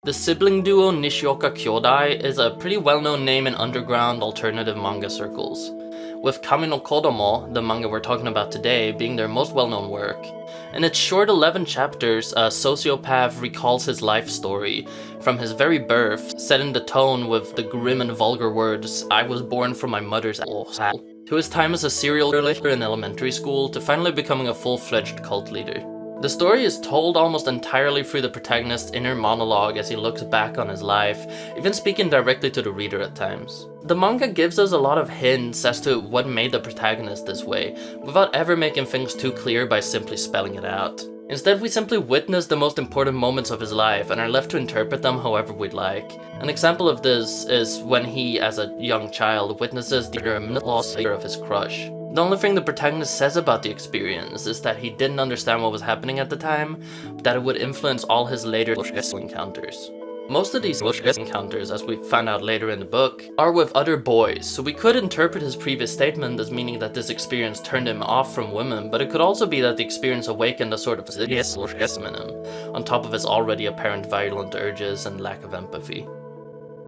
The sibling duo Nishioka Kyodai is a pretty well-known name in underground alternative manga circles, with Kami no Kodomo, the manga we're talking about today, being their most well-known work. In its short 11 chapters, a sociopath recalls his life story from his very birth, setting the tone with the grim and vulgar words, "I was born from my mother's asshole," to his time as a serial killer in elementary school, to finally becoming a full-fledged cult leader. The story is told almost entirely through the protagonist's inner monologue as he looks back on his life, even speaking directly to the reader at times. The manga gives us a lot of hints as to what made the protagonist this way, without ever making things too clear by simply spelling it out. Instead, we simply witness the most important moments of his life and are left to interpret them however we'd like. An example of this is when he, as a young child, witnesses the loss of his crush. The only thing the protagonist says about the experience is that he didn't understand what was happening at the time, but that it would influence all his later encounters. Most of these encounters, as we find out later in the book, are with other boys, so we could interpret his previous statement as meaning that this experience turned him off from women, but it could also be that the experience awakened a sort of in him, on top of his already apparent violent urges and lack of empathy.